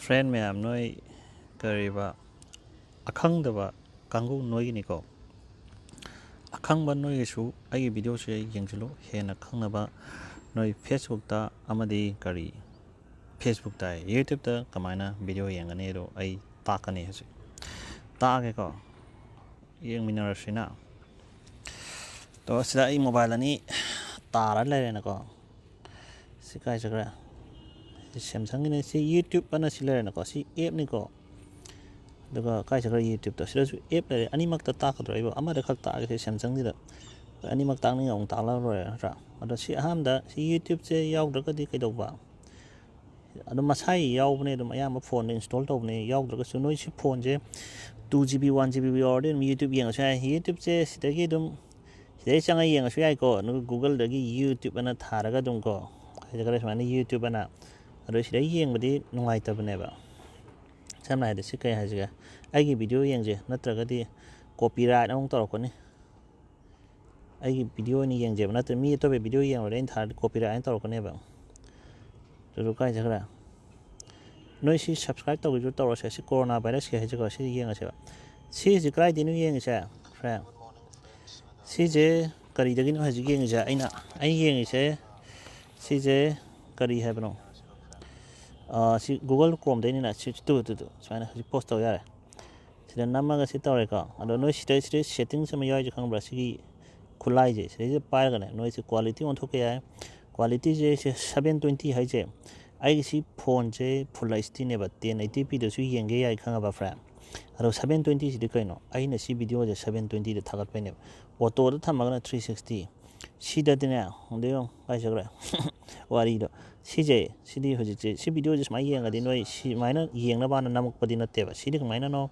friend ma'am noi kariba akhangdaba kangu noi ni ko akhangba noi su ai video se yengchilo hena khangnaba noi Facebook ta amadi kari Facebook ta YouTube ta kamaina video yengani ro ai takani hasi taage ko yeng minarasina to sida ai mobile ani tara le na ko sikai sakra Samsung ni si YouTube ana sila na ko si app ni ko daga kai sakra YouTube to sila su app le ani mak ta ka drive ama da khak ta ke Samsung ni da ani mak tang ni ong ta la ro ra ada si ham da si YouTube se yaw da ka di kai do ba ada masai yaw ne da ayam phone install to ne yaw da ka su noi si phone je 2GB 1GB order YouTube yang sa YouTube se sida gi dum sida chang ai yang su ai ko no Google da gi YouTube ana thara ga dum ko kai sakra smani YouTube ana rồi sẽ yên mà đi ngoài tập này bảo xem này để sẽ cây hay gì cả ai video yên gì nó trở cái đi copyright nó không tao con này ai video này yên gì mà nó tự mi tôi về video yên rồi đến thà copyright tao con này bảo rồi cái gì cả nói si subscribe tao cái tao sẽ corona virus cái gì cái sẽ yên cái gì si gì cái đi nó yên cái gì phải si gì cái gì nó hay gì yên cái gì anh yên cái gì si gì cái gì hay bao si Google Chrome đây nè si tu sana si post tau ya si dan nama ga si tau re ka ado no si setting sama yo je khang bra si khulai je si pa ga ne no si quality on thoke ya quality je 720 hai je ai si phone je full HD ne ba 1080p de su yeng ge ya khang ba fra ado 720 si de kai no ai na si video je 720 de thagat pe ne auto da thama ga 360 si da de ne onde yo ai sa gra wari do 시제 시디 호지 시 비디오 지 마이 영가 디노이 시 마이나 영나 바나 나목 버디나 때바 시디 마이나 노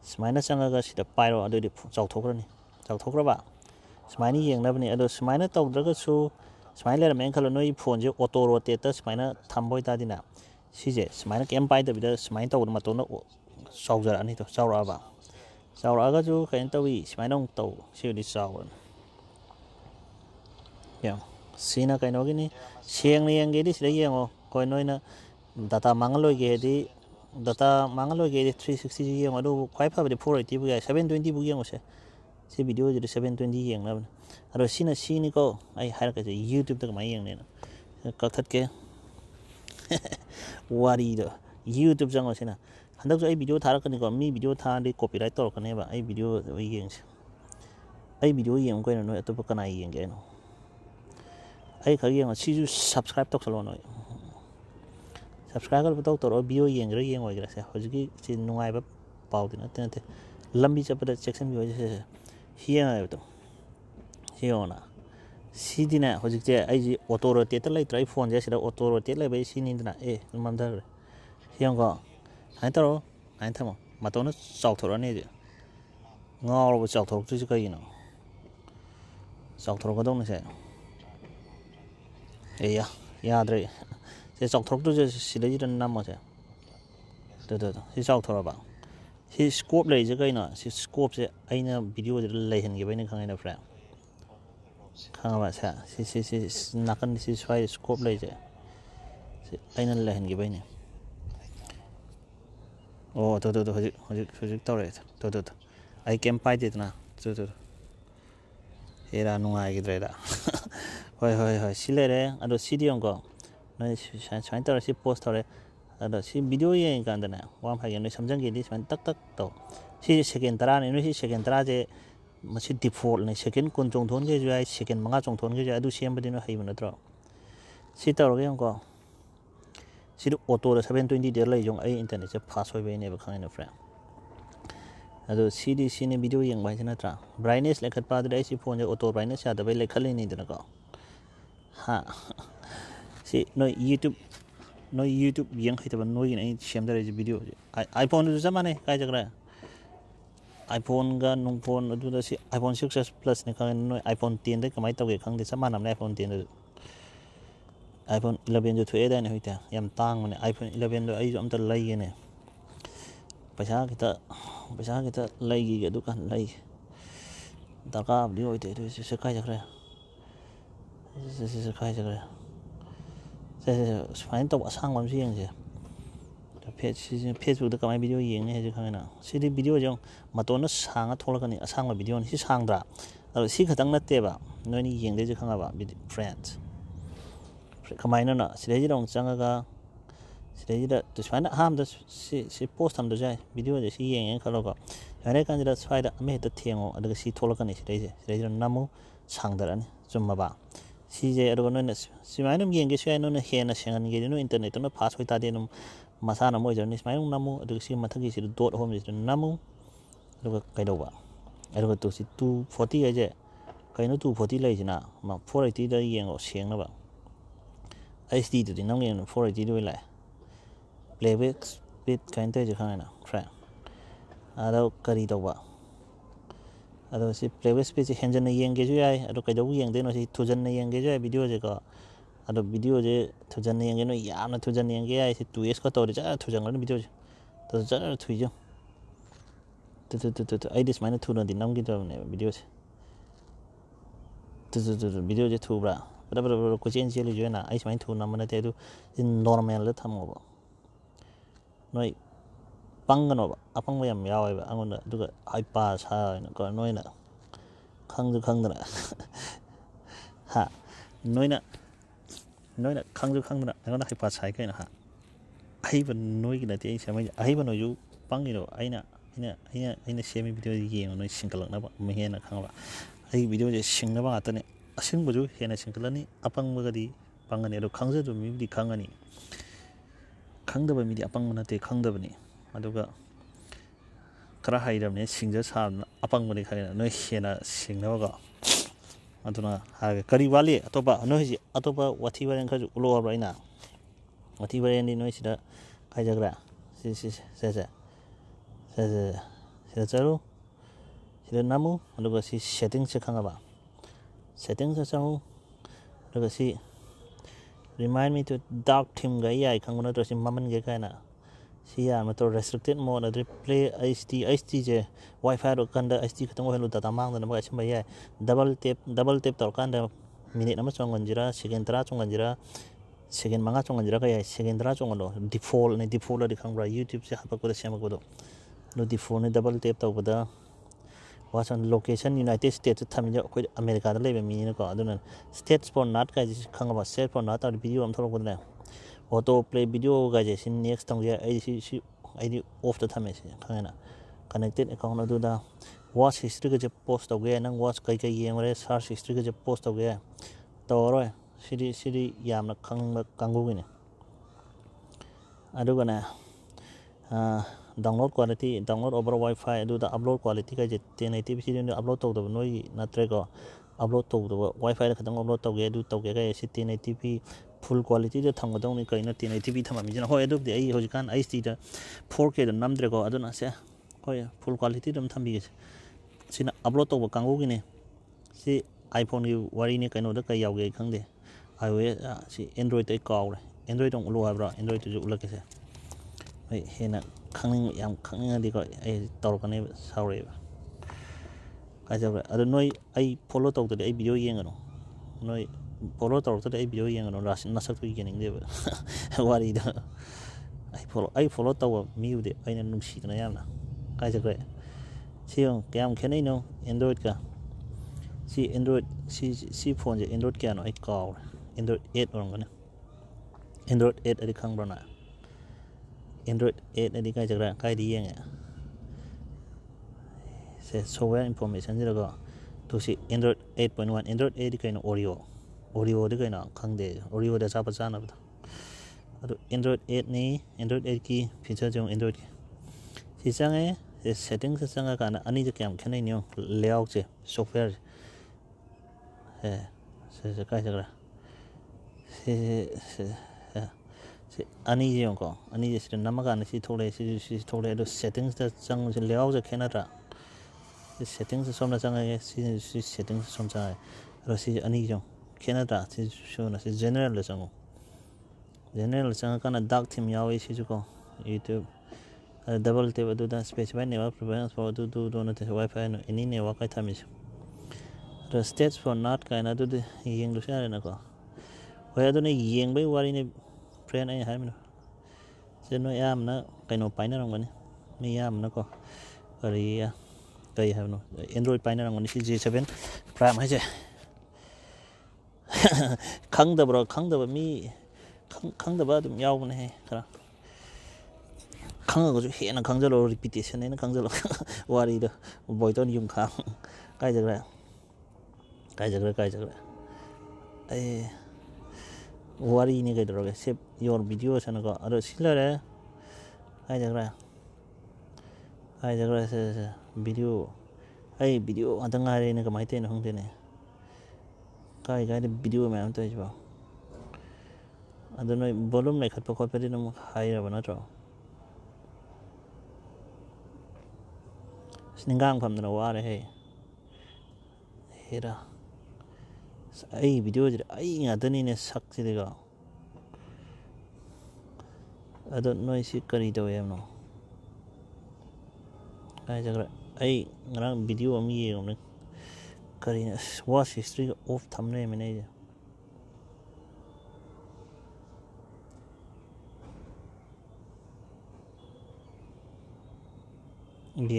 스마이나 상가가 시다 파이로 아도디 자우토그라니 자우토그라 바 스마이니 영나 버니 아도 스마이나 타우드가 수 스마이레 멘칼로 노이 폰제 오토로 때다 스마이나 탐보이 다디나 시제 스마이나 캠 파이다 비다 스마이나 타우드 마토나 사우자 아니 또 사우라 바 사우라가 주 칸 타위 스마이나 또 시디 사우라 야 Sina kai no gini siang ni yang gedi sida yang o koi noi na data mangalo gedi 360 yang adu kwai pa de 480 bu ya 720 bu yang o se si video je 720 yang na aro sina sini ko ai har ka je YouTube tak mai yang ne ka that ke wari do YouTube jang o sina handak ai video thar ka ni ko mi video tha de copyright tor ka ne ba ai video yang ai video yang ko no to pa kana yang ge no ai khagi yang si subscribe tok salo no subscribe ka tok tor bio yang re yang oi gra se hoji si nungai ba pau din ate ate lambi cha pada section bi hoji se hiya to hiona si dina hoji je ai ji auto ro te ta lai try phone je sida auto ro te lai bai si ni dina e mam da hiang ko hai taro hai thamo ma to no sau thoro ne je ngao ro sau thoro chu kai no sau thoro ko dong ne se ya yadre se chok thok tu je silai ran nam ma se to si chok thora ba si scope le je kai na si scope se aina video je le hen ge bai ne khang ina fra khang ba sa si nakan si swai scope le je si aina le hen ge bai ne o to hoji to re to ai kem pai de na to era nungai ge dre da hoi silere ado CD ongo no chain tar si post tore ado si video ye kan dana wam ha ye no samjang ge di man tak to si second tara ne no si second tara je masi default ne second kun chong thon ge jai second manga chong thon ge jai adu sem badi no hai man tro si tar ge ongo si auto 720 de lai jong ai internet je pass hoi be ne ba khang ne friend ado CD ne video yang bai jana tra brightness lekhat pa de si phone je auto brightness ya da bai lekhat le ni dana ko ha si no YouTube yang khai ta no yin shem da video iPhone du sama ne kai jagra iPhone ga nung phone du da si iPhone 6s plus ne ka no iPhone 10 da kamai ta ge khang de sama nam ne iPhone 10 da iPhone 11 jo thue da ne hoita yam tang ne iPhone 11 do ai jo am ta lai ge ne paisa kita lai gi ge du kan lai da ka bi hoite du se kai jagra se khai jagra se phai to sang wan siang je Facebook कमाई video येंगे है खाना सिदी video जो मतोन सांगा थोलकनी असांग video सी सांगद्रा अरो सी खतंग नत्तेबा नोनी येंगे जे खांगाबा friends कमाइनो ना सिदे रong चंगागा सिदे तो स्वाइना हाम the C post हम the जाय video जे सी येंगे खलोगा याने कांजरा स्वाइदा अमे त थेंगो अदगा सी थोलकनी सिदे नमु सांगदरानी जुम्माबा सीजे अरो नोने सिमाइनम येंगे स्वाइनो न हेना सेंगन गे नो इंटरनेट न पास होइता दे नो मसाना मोय जर्नी स्माइल नमु अदगा सी मथगी सी डॉट होम सी नमु अदगा कैदोबा अदगा तो सी 240 है जे कैनो 240 लाइजना मा 480 दा येंगो सेंगनबा HD तो नम येंगो 480 दो लाइ प्लेबैक स्पीड काइंते जे खाना फ्रेंड अदो करी दोबा अदो सी प्लेबैक स्पीड से हेंजन येंगे जो याय अदो कैदो येंगदे नो सी थुजन येंगे जो याय वीडियो जे का अदो वीडियो जे थुजन येंगे नो यामना थुजन येंगे याय सी 2s का तोरे जा थुजन गन वीडियो तो जरा थुइजो तो आई दिस माइने थुना दि नम गिदो ने वीडियो से तो वीडियो जे थुब्रा बराबर को चेंज चली जो ना आई माइन थुना मने ते दु नॉर्मल ल थमोबा नोय पंगनोबा अपंग यम यावेबा अंगोन दुगा आई पास हा को नोयना खंगदना हा नोयना खंगदना अंगोन आई पास हाय कैना हा आइबा नोयगी नते आई समय आइबा नोयु पंगिनो आइना सेमी वीडियो येंगो नोय सिंगलकनाबा महेना खंगबा आई वीडियो जे सिंगनबा आतने असिंगबजु हेना सिंगलनी अपंगबगदी पंगने रो खंगजदु मिबदी खंगनी खंगदबा मिदी अपंग नते खंगदबनी अदुगा खरा हाइरमने सिंगजा साबना अपंगबनी खायना नोय हेना सिंगनबगा अदुना हागे करी वाले अतोबा नोयजी अतोबा वाथी वारेन खजु उलो अब्राइना वाथी वारेन नि नोय सिदा खायजाग्रा से चलो सिदा नामु अदुगा सी सेटिंग से खंगाबा सेटिंग से चाहूँ अदुगा सी remind me to dark theme गा याय खंगना तो सी ममन गे कायना सी या मतो रेस्ट्रिक्टेड मोड अदु प्ले HD जे वाईफाई रो कंदा HD खतंग होलो डाटा मांगदना बगा सिम याय डबल टैप तौर कांदा मिनिट नम चोंगनजिरा सेकेंड 3 चोंगनजिरा सेकेंड 5 चोंगनजिरा का याय सेकेंड 3 चोंगनो डिफॉल्ट दि खंगब्रा YouTube से हापकबदा सेमकबदो नो डिफॉल्ट ने डबल टैप तौबदा वासन लोकेशन यूनाइटेड स्टेट्स थमिजा कोई अमेरिका दा लेबे मीन को अदुना स्टेट्स फॉर नॉट का जिस खंगबा स्टेट फॉर नॉट और वीडियो हम थोरबदना ऑटो प्ले वीडियो का जे सिन नेक्स्ट तंग जे आई ऑफ द थमे से खंगना कनेक्टेड अकाउंट अदुदा वॉच हिस्ट्री के जे पोस्ट तौगे नंग वॉच कई येंगरे सर्च हिस्ट्री के जे पोस्ट तौगे तौरोय सिदी यामना खंग कांगुगिने अदुगना download quality download over wifi अदुदा अपलोड क्वालिटी का जे 1080p सिदे अपलोड तौदब नोई नत्रेको अपलोड तौदब वाईफाई दा खतंग अपलोड तौगे अदु तौगे का एसी 1080p फुल क्वालिटी दा थंगदौनी कइना 1080p थमामिजना होय अदुबदि आई होजिकान HD दा 4K दा नमद्रेको अदुना से होय फुल क्वालिटी दम थंबिगे सिना अपलोड तौब कांगुगिने सी आईफोन की वारी ने कइनो दा कई यावगे खंगदे iOS सी एंड्रॉइड तै कावरे एंड्रॉइड दं उलो हाब्रा एंड्रॉइड जो उलके से भाई हेना खंगनिंग याम खंगनिंग दिको आई तौरकने सावरेबा काजबरा अदु नोय आई फॉलो तौदे आई वीडियो येंगनो नोय फॉलो तौरतदे आई वीडियो येंगनो रासिन नसक तो येनिंग देबा वारी दा आई फॉलो तौ मिउदे आइना नुंसीदना यामना काजबरा सियों क्याम खेनै नो एंड्रॉइड का सी एंड्रॉइड सी फोन जे एंड्रॉइड क्या नो आई काव एंड्रॉइड 8 ओरंगना एंड्रॉइड 8 अदि खंगब्रना एंड्रॉइड 8 अदि काजबरा कायदि येंगे से सॉफ्टवेयर इंफॉर्मेशन जरगा तो सी एंड्रॉइड 8.1 एंड्रॉइड 8 कइनो ओरियो दे कइनो खंगदे ओरियो दा चापा चानबदा अदु एंड्रॉइड 8 ने एंड्रॉइड 8 की फीचर जो एंड्रॉइड सी चांगे से सेटिंग से चांगा काना अनि जे क्याम खेनै नियो लेआउट से सॉफ्टवेयर से काजबरा से अनि जे को अनि जे से नमगा ने सी थोड़े दो सेटिंग्स दा चांग से लेआउट से खेनारा सेटिंग्स से सोमना चांगा सी सेटिंग्स सोम चांगा रसी अनि जो खेनारा सी शोना से जनरल चांगा काना डार्क थीम यावे सी जुको YouTube डबल टैप अदुदा स्पेसिफाई नेटवर्क प्रिफरेंस फॉर दो नते वाईफाई नो एनी नेटवर्क का थमिस द स्टेट्स फॉर नॉट काइना अदुदे येंगलु सारे नको होय अदुने येंगबै वारी ने फ्रेंड आई हाइम ꯁꯤ ꯅꯣꯏ ꯑꯌꯥꯝꯕꯅ ꯀꯩꯅꯣ ꯄꯥꯏꯅꯔꯝꯒꯅꯤ ꯃꯤ ꯑꯌꯥꯝꯕꯅꯀꯣ ꯀꯔꯤ ꯍꯥꯏꯕꯅꯣ ꯑꯦꯟꯗ꯭ꯔꯣꯏꯗ ꯄꯥꯏꯅꯔꯝꯒꯅꯤ ꯁꯤ J7 Prime ꯍꯥꯏꯁꯦ ꯈꯪꯗꯕ ꯃꯤ ꯈꯪꯗꯕ ꯑꯗꯨꯝ ꯌꯥꯎꯕꯅꯦꯍꯦ ꯈꯔ ꯈꯪꯉꯒꯁꯨ ꯍꯦꯟꯅ ꯈꯪꯖꯜꯂꯣ ꯔꯤꯄꯤꯇꯦꯁꯟ ꯍꯦꯟꯅ ꯈꯪꯖꯜꯂꯣ ꯋꯥꯔꯤꯗꯣ ꯕꯣꯏꯇꯣꯟ ꯌꯨꯝꯈꯥꯡ ꯀꯥꯏꯖꯈ꯭ꯔꯦ ꯑꯩ ꯋꯥꯔꯤꯅꯤ ꯀꯩꯗꯧꯔꯒꯦ ꯁꯦꯞ ꯌꯣꯔ ꯚꯤꯗꯤꯑꯣꯁ ꯍꯥꯏꯅꯀꯣ ꯑꯗꯣ ꯁꯤ ꯂꯣꯏꯔꯦ ꯀꯥꯏꯖꯈ꯭ꯔꯦ ꯁꯦ ꯚꯤꯗꯤꯑꯣ ꯑꯩ ꯚꯤꯗꯤꯑꯣ ꯉꯥꯛꯇ ꯉꯥꯏꯔꯦꯅꯦ ꯀꯃꯥꯏꯅ ꯇꯧꯔꯤꯅꯣ ꯈꯪꯗꯦꯅꯦ ꯀꯥꯏꯗ ꯚꯤꯗꯤꯑꯣ ꯃꯌꯥꯝ ꯇꯧꯔꯤꯁꯤꯕꯣ ꯑꯗꯣ ꯅꯣꯏ ꯚꯣꯂꯨꯝ ꯂꯩꯈꯠꯄ ꯈꯣꯠꯄꯗꯤ ꯑꯗꯨꯝ ꯍꯩꯔꯕ ꯅꯠꯇ꯭ꯔꯣ ꯅꯤꯡꯒꯥꯡ ꯐꯝꯗꯅ ꯋꯥꯔꯦꯍꯦ ꯍꯦꯔꯥ ꯑꯩ ꯚꯤꯗꯤꯑꯣꯁꯤꯗ ꯑꯩ ꯉꯥꯛꯇꯅꯤꯅꯦ ꯁꯛꯁꯤꯗꯤꯀꯣ ꯑꯗꯣ ꯅꯣꯏ ꯁꯤ ꯀꯔꯤ ꯇꯧꯋꯦ ꯍꯥꯏꯕꯅꯣ ꯀꯥꯏꯖꯈ꯭ꯔꯦ ꯑꯩ ꯉꯔꯥꯡ ꯚꯤꯗꯤꯑꯣ ꯑꯃ ꯌꯦꯡꯉꯕꯅꯦ ꯀꯔꯤꯅꯣ ꯋꯥꯆ ꯍꯤꯁꯇ꯭ꯔꯤꯒ ꯑꯣꯐ ꯊꯝ ꯂꯩꯔꯝꯃꯦꯅꯦ ꯑꯩꯁꯦ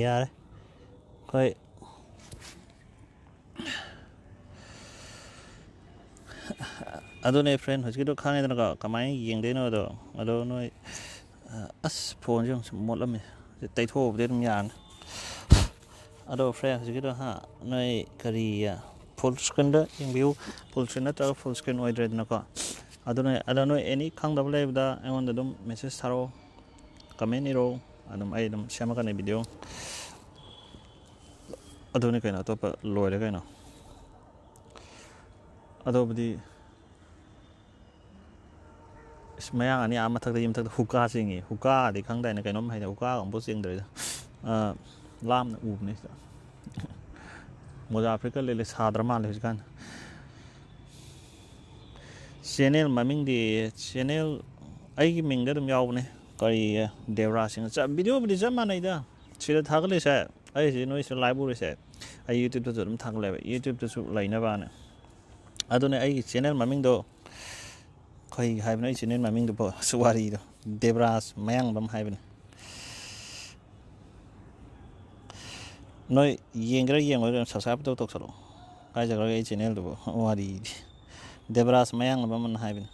ꯌꯥꯔꯦ ꯑꯩꯈꯣꯏ ꯑꯗꯨꯅꯦ ꯐ꯭ꯔꯦꯟ ꯍꯧꯖꯤꯛꯀꯤꯗꯣ ꯈꯪꯉꯦꯗꯅꯀꯣ ꯀꯃꯥꯏꯅ ꯌꯦꯡꯗꯣꯏꯅꯣꯗꯣ ꯑꯗꯣ ꯅꯣꯏ ꯑꯁ ꯐꯣꯟꯁꯦ ꯑꯃꯨꯛ ꯃꯣꯠꯂꯝꯃꯦ ꯇꯩꯊꯣꯛꯎꯕꯗꯤ ꯑꯗꯨꯝ ꯌꯥꯔꯅꯤ ꯑꯗꯣ ꯐ꯭ꯔꯦꯟ ꯍꯧꯖꯤꯛꯀꯤꯗꯣ ꯅꯣꯏ ꯀꯔꯤ ꯐꯨꯜ ꯁ꯭ꯀ꯭ꯔꯤꯟꯗ ꯌꯦꯡꯕꯤꯌꯨ ꯐꯨꯜ ꯁ꯭ꯀ꯭ꯔꯤꯟ ꯅꯠꯇ꯭ꯔꯒ ꯐꯨꯜ ꯁ꯭ꯀ꯭ꯔꯤꯟ ꯑꯣꯏꯗ꯭ꯔꯦꯗꯅꯀோ ꯑꯗꯣ ꯅꯣꯏ ꯑꯦꯅꯤ ꯈꯪꯗꯕ ꯂꯩꯕꯗ ꯑꯩꯉꯣꯟꯗ ꯑꯗꯨꯝ ꯃꯦꯁꯦꯖ ꯊꯥꯔꯛꯑꯣ ꯀꯃꯦꯟ ꯏꯔꯛꯑꯣ ꯑꯗꯨꯝ ꯑꯩ ꯑꯗꯨꯝ ꯁꯦꯝꯃꯛꯀꯅꯤ ꯚꯤꯗꯤꯑꯣ ꯑꯗꯨꯅꯤ ꯀꯩꯅꯣ ꯑꯇꯣꯞꯄ ꯂꯣꯏꯔꯦ ꯀꯩꯅꯣ ꯑꯗꯨꯕꯨꯗꯤ ꯃꯌꯥꯡ ꯑꯅꯤ ꯃꯊꯛꯇ ꯃꯊꯛꯇ ꯍꯨꯛꯀꯥ ꯆꯤꯡꯉꯤ ꯍꯨꯛꯀꯥꯗꯤ ꯈꯪꯗꯥꯏꯅꯦ ꯀꯩꯅꯣꯝ ꯍꯥꯏꯗꯤ ꯍꯨꯛꯀꯥꯒ ꯑꯃꯨꯛ ꯆꯤꯡꯗ꯭ꯔꯦꯗ ꯂꯥꯞꯅ ꯎꯕꯅꯦ ꯁꯤꯗ ꯃꯣꯖꯥ ꯐꯨꯔꯤꯠꯀ ꯂꯤꯠꯂꯤ ꯁꯥꯗ꯭ꯔ ꯃꯥꯜꯂꯦ ꯍꯧꯖꯤꯛꯀꯥꯟ ꯆꯦꯟꯅꯦꯜ ꯃꯃꯤꯡꯗꯤ ꯆꯦꯟꯅꯦꯜ ꯑꯩꯒꯤ ꯃꯤꯡꯗ ꯑꯗꯨꯝ ꯌꯥꯎꯕꯅꯦ ꯀꯔꯤ ꯗꯦꯕꯔꯥꯖ ꯁꯤꯡ ꯚꯤꯗꯤꯑꯣꯕꯨꯗꯤ ꯆꯞ ꯃꯥꯟꯅꯩꯗ ꯁꯤꯗ ꯊꯥꯒꯠꯂꯤꯁꯦ ꯑꯩꯁꯤ ꯅꯣꯏꯁꯨ ꯂꯥꯏꯚ ꯎꯔꯤꯁꯦ ꯑꯩ ꯌꯨꯇ꯭ꯌꯨꯕꯇꯁꯨ ꯑꯗꯨꯝ ꯊꯥꯒꯠꯂꯦꯕ ꯌꯨꯇ꯭ꯌꯨꯕꯇꯁꯨ ꯂꯩꯅꯕꯅ ꯑꯗꯨꯅꯦ ꯑꯩꯒꯤ ꯆꯦꯟꯅꯦꯜ ꯃꯃꯤꯡꯗꯣ ꯀꯩ ꯍꯥꯏꯕꯅꯣ ꯑꯩ ꯆꯦꯟꯅꯦꯜ ꯃꯃꯤꯡꯗꯨꯕꯣ ꯋꯥꯔꯤꯗꯣ ꯗꯦꯕꯔꯥꯖ ꯃꯌꯥꯡꯕꯝ ꯍꯥꯏꯕꯅꯦ ꯅꯣꯏ ꯌꯦꯡꯒꯦꯔꯥ ꯌꯦꯡꯉꯣꯏꯔꯥ ꯁꯕꯁꯀ꯭ꯔꯥꯏꯕ ꯇꯧꯁꯜꯂꯛꯑꯣ ꯀꯥꯏꯖꯈ꯭ꯔꯒꯦ ꯑꯩ ꯆꯦꯟꯅꯦꯜꯗꯨꯕꯨ ꯋꯥꯔꯤꯗꯤ ꯗꯦꯕꯔꯥꯖ ꯃꯌꯥꯡꯕꯝ ꯍꯥꯏꯕꯅꯤ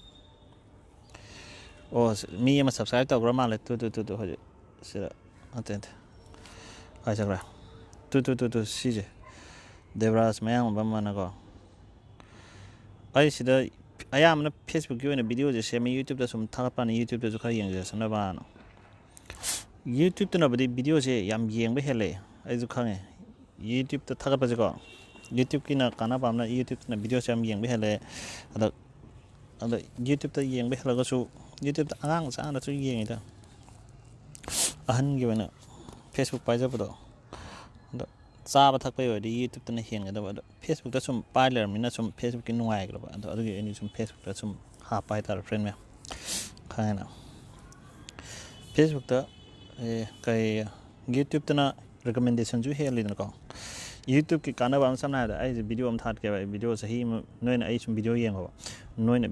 ꯑꯣ ꯃꯤ ꯑꯃ ꯁꯕꯁꯀ꯭ꯔꯥꯏꯕ ꯇꯧꯈ꯭ꯔ ꯃꯥꯜꯂꯦ ꯇꯨ ꯍꯧꯖꯤꯛ ꯁꯤꯗ ꯅꯠꯇꯦ ꯀꯥꯏꯖꯈ꯭ꯔꯦ ꯇꯨ ꯁꯤꯁꯦ ꯗꯦꯕꯔꯥꯖ ꯃꯌꯥꯡꯕꯝ ꯑꯅꯀꯣ ꯑꯩ ꯁꯤꯗ ꯑꯌꯥꯝꯕꯅ ꯐꯦꯁꯕꯨꯛꯀꯤ ꯑꯣꯏꯅ ꯚꯤꯗꯤꯑꯣꯁꯦ ꯁꯦꯝꯃꯤ ꯌꯨꯇ꯭ꯌꯨꯕꯇ ꯁꯨꯝ ꯊꯥꯒꯠꯄꯅꯤ ꯌꯨꯇ꯭ꯌꯨꯕꯇꯁꯨ ꯈꯔ ꯌꯦꯡꯖꯁꯅꯕꯅ ꯌꯨꯇ꯭ꯌꯨꯕꯇꯅꯕꯨꯗꯤ ꯚꯤꯗꯤꯑꯣꯁꯦ ꯌꯥꯝ ꯌꯦꯡꯕ ꯍꯦꯜꯂꯦ ꯑꯩꯁꯨ ꯈꯪꯉꯦ ꯌꯨꯇ꯭ꯌꯨꯕꯇ ꯊꯥꯒꯠꯄꯁꯦꯀꯣ ꯌꯨꯇ꯭ꯌꯨꯕꯀꯤꯅ ꯀꯥꯟꯅꯕ ꯑꯃꯅ ꯌꯨꯇ꯭ꯌꯨꯕꯇꯅ ꯚꯤꯗꯤꯑꯣꯁꯦ ꯌꯥꯝ ꯌꯦꯡꯕ ꯍꯦꯜꯂꯦ ꯑꯗ ꯌꯨꯇ꯭ꯌꯨꯕꯇ ꯌꯦꯡꯕ ꯍꯦꯜꯂꯒꯁꯨ ꯌꯨꯇ꯭ꯌꯨꯕꯇ ꯑꯉꯥꯡ ꯃꯆꯥꯅꯁꯨ ꯌꯦꯡꯉꯤꯗ ꯑꯍꯟꯒꯤ ꯑꯣꯏꯅ ꯐꯦꯁꯕꯨꯛ ꯄꯥꯏꯖꯕꯗꯣ ꯑꯗꯣ ꯆꯥꯕ ꯊꯛꯄꯒꯤ ꯑꯣꯏꯔꯗꯤ ꯌꯨꯇ꯭ꯌꯨꯕꯇꯅ ꯍꯦꯟꯒꯗꯕ ꯑꯗꯣ ꯐꯦꯁꯕꯨꯛꯇ ꯁꯨꯝ ꯄꯥꯏ ꯂꯩꯔꯕꯅꯤꯅ ꯁꯨꯝ ꯐꯦꯁꯕꯨꯛꯀꯤ ꯅꯨꯡꯉꯥꯏꯈ꯭ꯔꯕ ꯑꯗꯣ ꯑꯗꯨꯒꯤ ꯑꯩꯅ ꯁꯨꯝ ꯐꯦꯁꯕꯨꯛꯇ ꯁꯨꯝ ꯍꯥꯞꯄ ꯍꯥꯏꯇꯥꯔꯦ ꯐ꯭ꯔꯦꯟ ꯃꯌꯥꯝ ꯈꯪꯉꯦꯅ ꯐꯦꯁꯕꯨꯛꯇ ꯌꯨꯇ꯭ꯌꯨꯕꯇꯅ ꯔꯤꯀꯃꯦꯟꯗꯦꯁꯟꯁꯨ ꯍꯦꯜꯂꯤꯗꯅꯀꯣ ꯌꯨꯇ꯭ꯌꯨꯕꯀꯤ ꯀꯥꯟꯅꯕ ꯑꯃ ꯁꯝꯅ ꯍꯥꯏꯔꯕꯗ ꯑꯩꯁꯦ ꯚꯤꯗꯤꯑꯣ ꯑꯃ ꯊꯥꯒꯠꯀꯦꯕ ꯚꯤꯗꯤꯑꯣ ꯆꯍꯤ ꯑꯃ ꯅꯣꯏꯅ ꯑꯩ ꯁꯨꯝ ꯚꯤꯗꯤꯑꯣ ꯌꯦꯡꯉꯣꯕ ꯅꯣꯏꯅ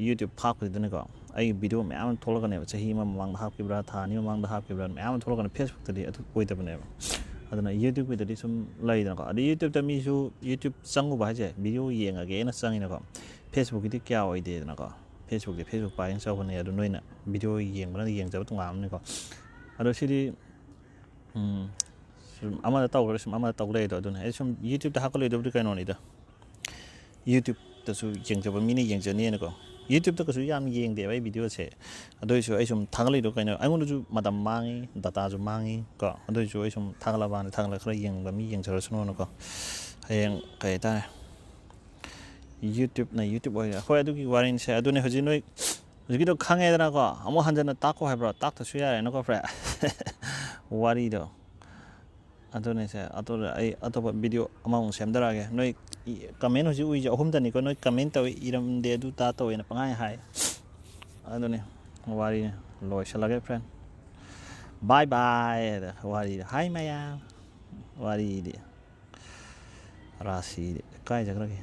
ꯌꯨꯇ꯭ꯌꯨꯕ ꯐꯥꯛꯄꯁꯤꯗꯅꯀꯣ ꯑꯩꯒꯤ ꯚꯤꯗꯤꯑꯣ ꯃꯌꯥꯝ ꯑꯃ ꯊꯣꯛꯂꯛꯀꯅꯦꯕ ꯆꯍꯤ ꯑꯃ ꯃꯃꯥꯡꯗ ꯍꯥꯞꯈꯤꯕ꯭ꯔꯥ ꯊꯥ ꯑꯅꯤ ꯃꯃꯥꯡꯗ ꯍꯥꯞꯈꯤꯕ꯭ꯔꯥ ꯃꯌꯥꯝ ꯑꯃ ꯊꯣꯛꯂꯛꯀꯅꯤ ꯐꯦꯁꯕꯨꯛꯇꯗꯤ ꯑꯗꯨ ꯑꯣꯏꯗꯕꯅꯦꯕ ꯑꯗꯨꯅ ꯌꯨꯇ꯭ꯌꯨꯕꯀꯤꯗꯗꯤ ꯁꯨꯝ ꯂꯩꯗꯅꯀꯣ ꯑꯗꯩ ꯌꯨꯇ꯭ꯌꯨꯕꯇ ꯃꯤꯁꯨ ꯌꯨꯇ꯭ꯌꯨꯕ ꯆꯪꯉꯨꯕ ꯍꯥꯏꯁꯦ ꯚꯤꯗꯤꯑꯣ ꯌꯦꯡꯉꯒꯦꯅ ꯆꯪꯉꯤꯅꯀꯣ ꯐꯦꯁꯕꯨꯛꯀꯤꯗꯤ ꯀꯌꯥ ꯑꯣꯏꯗꯦꯗꯅꯀோ ꯐꯦꯁꯕꯨꯛ ꯄꯥꯏꯅ ꯆꯥꯎꯕꯅꯦ ꯑꯗꯣ ꯅꯣꯏꯅ ꯚꯤꯗꯤꯑꯣ ꯌꯦꯡꯕꯅ ꯌꯦꯡꯖꯕ ꯇꯣꯉꯥꯟꯕꯅꯤꯀꯣ ꯑꯗꯣ ꯁꯤꯗꯤ ꯁꯨꯝ ꯑꯃꯗ ꯇꯧꯈ꯭ꯔꯦ ꯁꯨꯝ ꯑꯃꯗ ꯇꯧ ꯂꯩꯗꯣ ꯑꯗꯨꯅ ꯑꯩ ꯁꯨꯝ ꯌꯨꯇ꯭ꯌꯨꯕꯇ ꯍꯥꯞꯀꯠꯂꯣꯏꯗꯕꯨꯗꯤ ꯀꯩꯅꯣꯅꯤꯗ ꯌꯨꯇ꯭ꯌꯨꯕꯇꯁꯨ ꯌꯦꯡꯖꯕ ꯃꯤꯅ ꯌꯦꯡꯖꯅꯤꯅꯀꯣ ꯌꯨꯇ꯭ꯌꯨꯕꯇ ꯀꯩꯁꯨ ꯌꯥꯝ ꯌꯦꯡꯗꯦꯕ ꯑꯩ ꯚꯤꯗꯤꯑꯣꯁꯦ ꯑꯗꯨꯑꯣꯏꯁꯨ ꯑꯩ ꯁꯨꯝ ꯊꯥꯒꯠꯂꯤꯗꯣ ꯀꯩꯅꯣ ꯑꯩꯉꯣꯟꯗꯁꯨ ꯃꯇꯝ ꯃꯥꯡꯉꯤ ꯗꯇꯥꯁꯨ ꯃꯥꯡꯉꯤ ꯀꯣ ꯑꯗꯨꯑꯣꯏꯁꯨ ꯑꯩ ꯁꯨꯝ ꯊꯥꯒꯠꯂꯛ ꯈꯔ ꯌꯦꯡꯕ ꯃꯤ ꯌꯦꯡꯖꯔꯁꯅꯨꯅꯀꯣ ꯍꯌꯦꯡ ꯀꯩ ꯍꯥꯏꯇꯥꯔꯦ ꯌꯨꯇ꯭ꯌꯨꯕ ꯑꯣꯏꯔꯦ ꯍꯣꯏ ꯑꯗꯨꯒꯤ ꯋꯥꯔꯤꯅꯤꯁꯦ ꯑꯗꯨꯅꯦ ꯍꯧꯖꯤꯛ ꯅꯣꯏ ꯍꯧꯖꯤꯛꯀꯤꯗꯣ ꯈꯪꯉꯦꯗꯅꯀꯣ ꯑꯃꯨꯛ ꯍꯟꯖꯟꯅ ꯇꯥꯛꯀꯣ ꯍꯥꯏꯕ꯭ꯔꯣ ꯇꯥꯛꯇꯁꯨ ꯌꯥꯔꯦꯅꯀꯣ ꯐ꯭ꯔꯦ ꯋꯥꯔꯤꯗꯣ ꯑꯗꯨꯅꯦꯁꯦ ꯑꯩ ꯑꯇꯣꯞꯄ ꯚꯤꯗꯤꯑꯣ ꯑꯃꯃꯨꯛ ꯁꯦꯝꯗꯔꯛꯑꯒꯦ ꯅꯣꯏ ꯀꯃꯦꯟ ꯍꯧꯖꯤꯛ ꯎꯏꯁꯦ ꯑꯍꯨꯝꯗꯅꯤꯀꯣ ꯅꯣꯏ ꯀꯃꯦꯟ ꯇꯧꯋꯤ ꯏꯔꯝꯗꯦ ꯑꯗꯨ ꯇꯧꯋꯦꯅ ꯄꯪꯍꯥꯏ ꯍꯥꯏ ꯑꯗꯨꯅꯦ ꯋꯥꯔꯤꯅꯦ ꯂꯣꯏꯁꯤꯜꯂꯒꯦ ꯐ꯭ꯔꯦꯟ ꯕꯥꯏ ꯋꯥꯔꯤꯗ ꯍꯥꯏ ꯃꯌꯥꯝ ꯋꯥꯔꯤꯗꯤ ꯔꯥꯁꯤꯗꯤ ꯀꯥꯏꯖꯈ꯭ꯔꯒꯦ